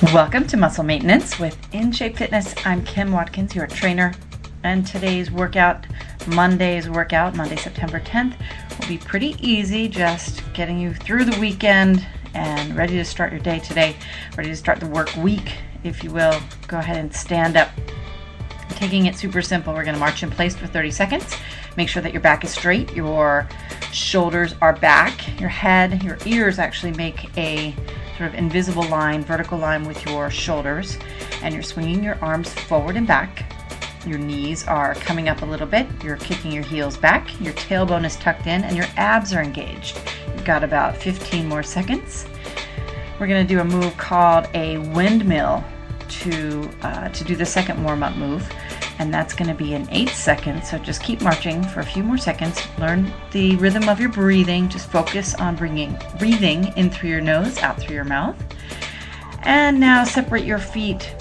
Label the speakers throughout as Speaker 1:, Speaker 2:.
Speaker 1: Welcome to Muscle Maintenance with In Shape Fitness. I'm Kim Watkins, your trainer, and today's workout, Monday, September 10th, will be pretty easy, just getting you through the weekend and ready to start your day today, ready to start the work week, if you will. Go ahead and stand up. Taking it super simple, we're going to march in place for 30 seconds. Make sure that your back is straight, your shoulders are back, your head, your ears actually make a sort of invisible line, vertical line with your shoulders, and you're swinging your arms forward and back. Your knees are coming up a little bit, you're kicking your heels back, your tailbone is tucked in, and your abs are engaged. You've got about 15 more seconds. We're going to do a move called a windmill to do the second warm-up move, and that's going to be in 8 seconds. So just keep marching for a few more seconds. Learn the rhythm of your breathing. Just focus on breathing in through your nose, out through your mouth. And now separate your feet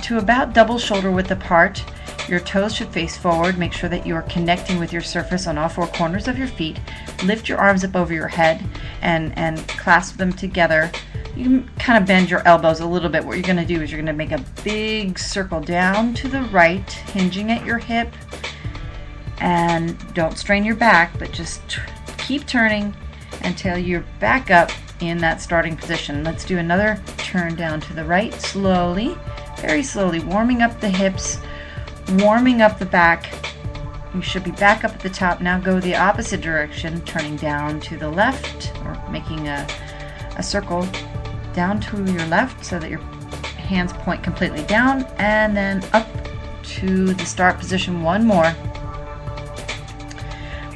Speaker 1: to about double shoulder width apart. Your toes should face forward. Make sure that you're connecting with your surface on all four corners of your feet. Lift your arms up over your head and clasp them together. You can kind of bend your elbows a little bit. What you're going to do is you're going to make a big circle down to the right, hinging at your hip. And don't strain your back, but just keep turning until you're back up in that starting position. Let's do another turn down to the right, slowly, very slowly, warming up the hips, warming up the back. You should be back up at the top. Now go the opposite direction, turning down to the left, or making a circle down to your left so that your hands point completely down, and then up to the start position one more.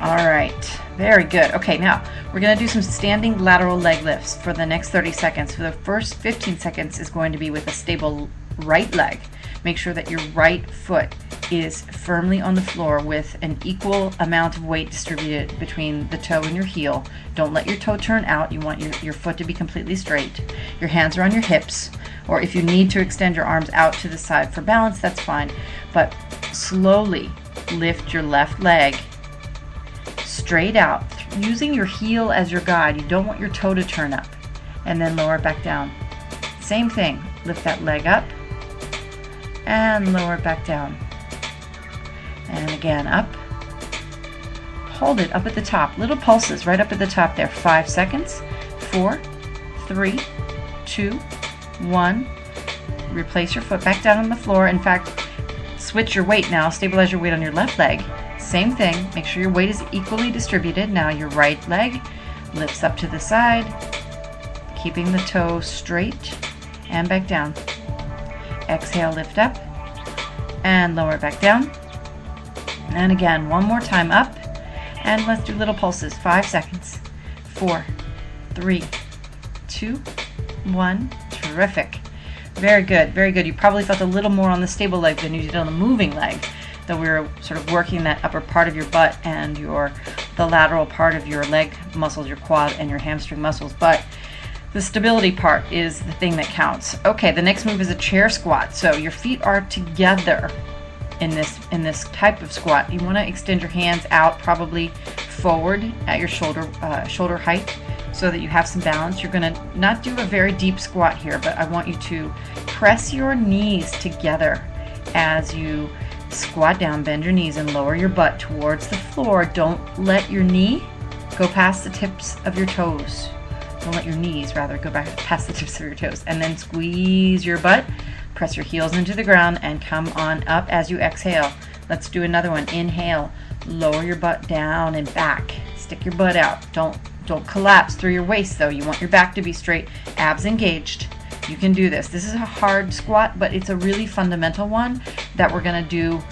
Speaker 1: All right, very good. Okay, now we're going to do some standing lateral leg lifts for the next 30 seconds. For the first 15 seconds is going to be with a stable right leg. Make sure that your right foot is firmly on the floor with an equal amount of weight distributed between the toe and your heel. Don't let your toe turn out. You want your foot to be completely straight. Your hands are on your hips, or if you need to extend your arms out to the side for balance, that's fine. But slowly lift your left leg straight out, using your heel as your guide. You don't want your toe to turn up. And then lower it back down. Same thing. Lift that leg up and lower it back down. And again, up. Hold it up at the top. Little pulses right up at the top there. 5 seconds. 4, 3, 2, 1. Replace your foot back down on the floor. In fact, switch your weight now. Stabilize your weight on your left leg. Same thing. Make sure your weight is equally distributed. Now your right leg lifts up to the side, keeping the toe straight and back down. Exhale, lift up and lower it back down. And again, one more time, up, and let's do little pulses. 5 seconds. 4, 3, 2, 1. Terrific. Very good, very good. You probably felt a little more on the stable leg than you did on the moving leg, though we were sort of working that upper part of your butt and the lateral part of your leg muscles, your quad and your hamstring muscles. But the stability part is the thing that counts. Okay, the next move is a chair squat. So your feet are together in this type of squat. You want to extend your hands out, probably forward at your shoulder height, so that you have some balance. You're going to not do a very deep squat here, but I want you to press your knees together as you squat down. Bend your knees and lower your butt towards the floor. Don't let your knee go past the tips of your toes. Don't let your knees, rather, go back past the tips of your toes. And then squeeze your butt, press your heels into the ground, and come on up as you exhale. Let's do another one. Inhale, lower your butt down and back. Stick your butt out. Don't collapse through your waist, though. You want your back to be straight, abs engaged. You can do this. This is a hard squat, but it's a really fundamental one that we're going to do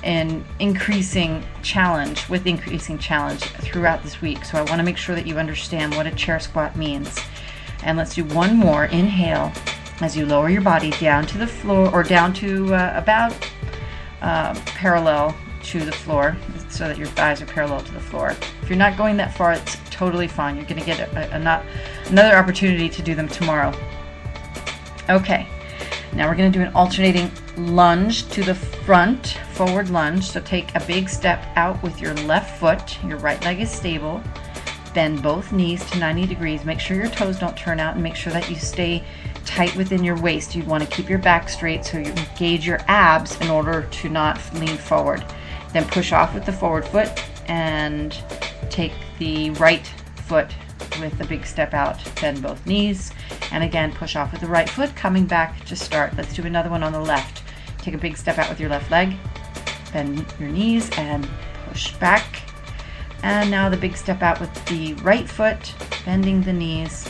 Speaker 1: in increasing challenge throughout this week. So I want to make sure that you understand what a chair squat means. And let's do one more. Inhale as you lower your body down to the floor, or down to about parallel to the floor, so that your thighs are parallel to the floor. If you're not going that far, it's totally fine. You're going to get another opportunity to do them tomorrow. Okay, now we're going to do an alternating lunge to the front, forward lunge. So take a big step out with your left foot. Your right leg is stable. Bend both knees to 90 degrees. Make sure your toes don't turn out, and make sure that you stay tight within your waist. You want to keep your back straight so you engage your abs in order to not lean forward. Then push off with the forward foot and take the right foot with a big step out. Bend both knees, and again push off with the right foot, coming back to start. Let's do another one on the left. Take a big step out with your left leg, bend your knees and push back. And now the big step out with the right foot, bending the knees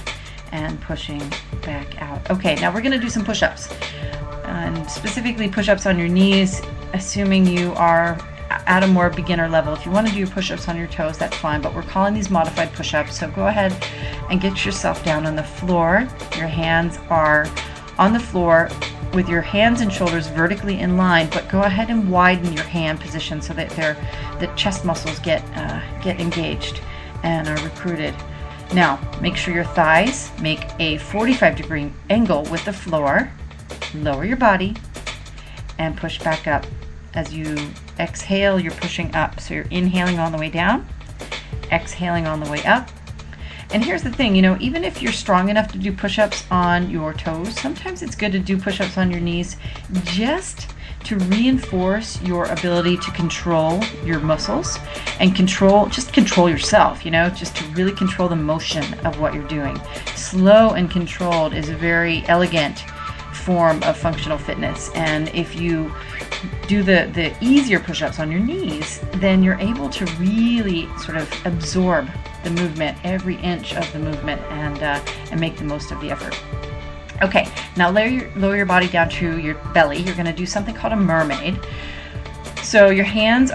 Speaker 1: and pushing back out. Okay, now we're going to do some push-ups, and specifically push-ups on your knees, assuming you are at a more beginner level. If you want to do push-ups on your toes, that's fine, but we're calling these modified push-ups. So go ahead and get yourself down on the floor. Your hands are on the floor with your hands and shoulders vertically in line, but go ahead and widen your hand position so that the chest muscles get engaged and are recruited. Now, make sure your thighs make a 45-degree angle with the floor. Lower your body and push back up. As you exhale, you're pushing up. So you're inhaling on the way down, exhaling on the way up. And here's the thing, even if you're strong enough to do push-ups on your toes, sometimes it's good to do push-ups on your knees just to reinforce your ability to control your muscles and control yourself, just to really control the motion of what you're doing. Slow and controlled is a very elegant form of functional fitness, and if you do the easier push-ups on your knees, then you're able to really sort of absorb the movement, every inch of the movement, and make the most of the effort. Okay, now lower your body down to your belly. You're going to do something called a mermaid. So you can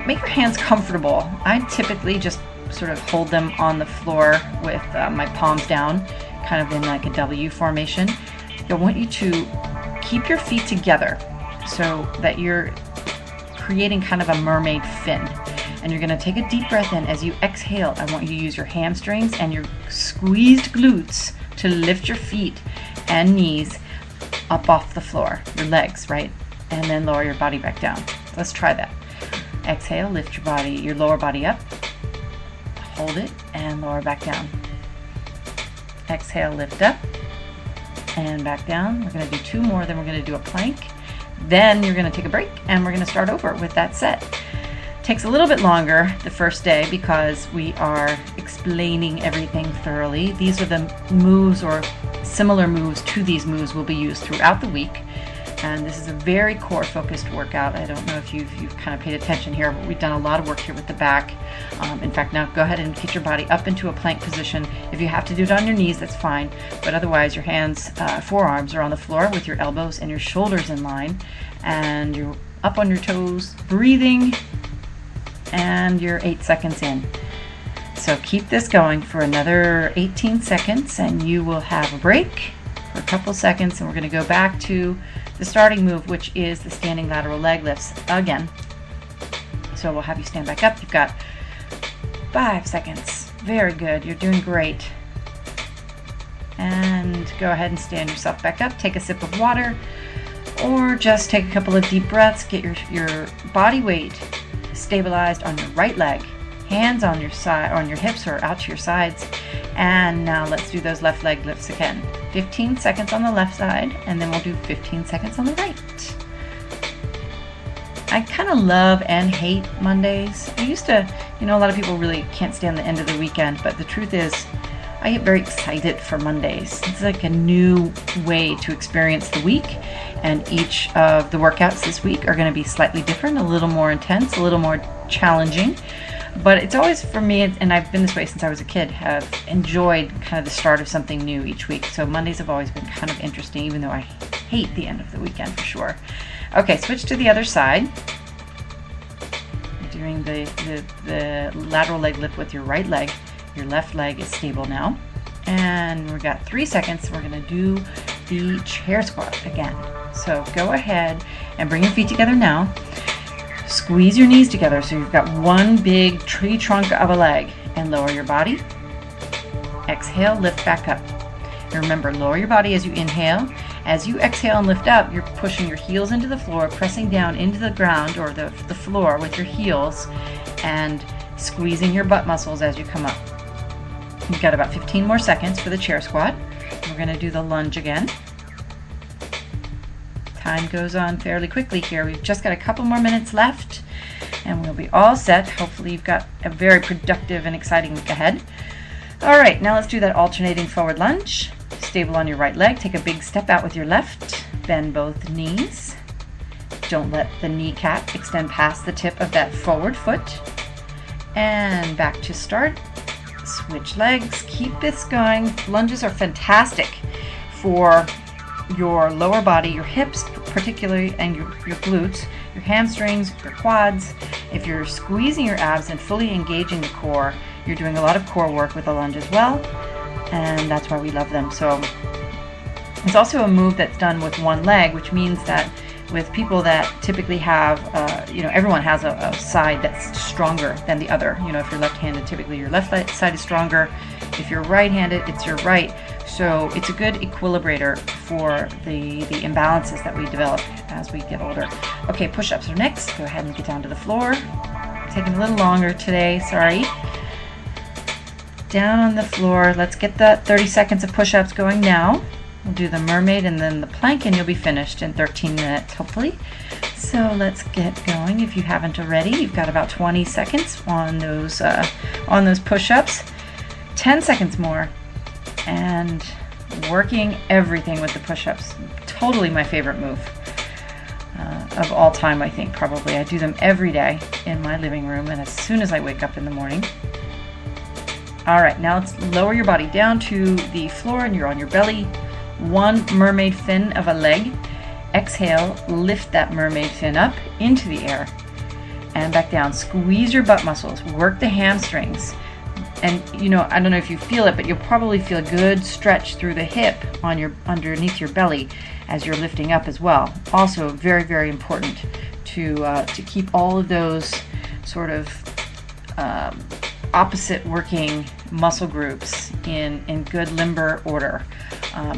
Speaker 1: make your hands comfortable. I typically just sort of hold them on the floor with my palms down, kind of in like a W formation. I want you to keep your feet together so that you're creating kind of a mermaid fin. And you're going to take a deep breath in. As you exhale, I want you to use your hamstrings and your squeezed glutes to lift your feet and knees up off the floor, your legs, right? And then lower your body back down. Let's try that. Exhale, lift your lower body up, hold it, and lower back down. Exhale, lift up, and back down. We're going to do 2 more, then we're going to do a plank. Then you're going to take a break, and we're going to start over with that set. Takes a little bit longer the first day because we are explaining everything thoroughly. These are the moves, or similar moves to these moves, will be used throughout the week. And this is a very core focused workout. I don't know if you've kind of paid attention here, but we've done a lot of work here with the back. In fact, now go ahead and get your body up into a plank position. If you have to do it on your knees, that's fine. But otherwise, your hands, forearms are on the floor with your elbows and your shoulders in line. And you're up on your toes, breathing, and you're 8 seconds in. So keep this going for another 18 seconds and you will have a break for a couple seconds, and we're going to go back to the starting move, which is the standing lateral leg lifts again. So we'll have you stand back up. You've got 5 seconds. Very good. You're doing great. And go ahead and stand yourself back up. Take a sip of water, or just take a couple of deep breaths. Get your body weight stabilized on your right leg. Hands on your side, on your hips or out to your sides. And now let's do those left leg lifts again. 15 seconds on the left side, and then we'll do 15 seconds on the right. I kind of love and hate Mondays. I used to, a lot of people really can't stand the end of the weekend, but the truth is, I get very excited for Mondays. It's like a new way to experience the week, and each of the workouts this week are going to be slightly different, a little more intense, a little more challenging. But it's always, for me, and I've been this way since I was a kid, have enjoyed kind of the start of something new each week. So Mondays have always been kind of interesting, even though I hate the end of the weekend for sure. Okay, switch to the other side. You're doing the lateral leg lift with your right leg. Your left leg is stable now. And we've got 3 seconds. We're going to do the chair squat again. So go ahead and bring your feet together now. Squeeze your knees together so you've got one big tree trunk of a leg, and lower your body. Exhale, lift back up. And remember, lower your body as you inhale. As you exhale and lift up, you're pushing your heels into the floor, pressing down into the ground or the floor with your heels, and squeezing your butt muscles as you come up. You've got about 15 more seconds for the chair squat. We're we're going to do the lunge again. Time goes on fairly quickly here. We've just got a couple more minutes left and we'll be all set. Hopefully you've got a very productive and exciting week ahead. All right, now let's do that alternating forward lunge. Stable on your right leg. Take a big step out with your left. Bend both knees. Don't let the kneecap extend past the tip of that forward foot. And back to start. Switch legs. Keep this going. Lunges are fantastic for your lower body, your hips particularly, and your glutes, your hamstrings, your quads. If you're squeezing your abs and fully engaging the core, you're doing a lot of core work with the lunge as well, and that's why we love them. So it's also a move that's done with one leg, which means that with people that typically have, everyone has a side that's stronger than the other. If you're left-handed, typically your left side is stronger. If you're right-handed, it's your right. So it's a good equilibrator for the imbalances that we develop as we get older. Okay, push-ups are next. Go ahead and get down to the floor. Taking a little longer today, sorry. Down on the floor. Let's get the 30 seconds of push-ups going now. We'll do the mermaid and then the plank, and you'll be finished in 13 minutes, hopefully. So let's get going. If you haven't already, you've got about 20 seconds on those push-ups. 10 seconds more, and working everything with the push-ups. Totally my favorite move of all time, I think, probably. I do them every day in my living room and as soon as I wake up in the morning. All right, now let's lower your body down to the floor and you're on your belly. One mermaid fin of a leg. Exhale, lift that mermaid fin up into the air and back down. Squeeze your butt muscles, work the hamstrings. And I don't know if you feel it, but you'll probably feel a good stretch through the hip on underneath your belly as you're lifting up as well. Also very, very important to keep all of those sort of opposite working muscle groups in good limber order.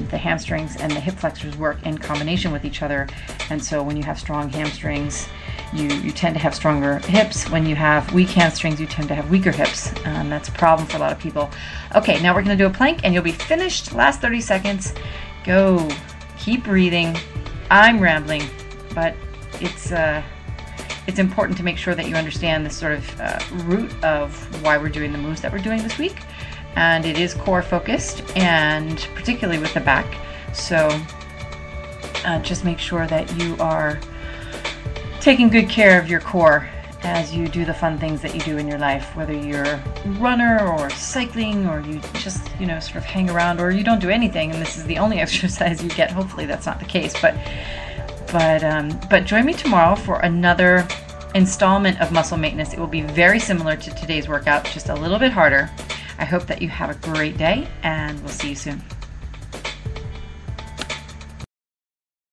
Speaker 1: The hamstrings and the hip flexors work in combination with each other, and so when you have strong hamstrings, you tend to have stronger hips. When you have weak hamstrings, you tend to have weaker hips. That's a problem for a lot of people. Okay, now we're going to do a plank and you'll be finished. Last 30 seconds. Go. Keep breathing. I'm rambling, but it's important to make sure that you understand the sort of root of why we're doing the moves that we're doing this week. And it is core focused, and particularly with the back. So just make sure that you are taking good care of your core as you do the fun things that you do in your life, whether you're a runner or cycling, or you just sort of hang around, or you don't do anything and this is the only exercise you get. Hopefully that's not the case, but join me tomorrow for another installment of muscle maintenance. It will be very similar to today's workout, just a little bit harder. I hope that you have a great day, and we'll see you soon.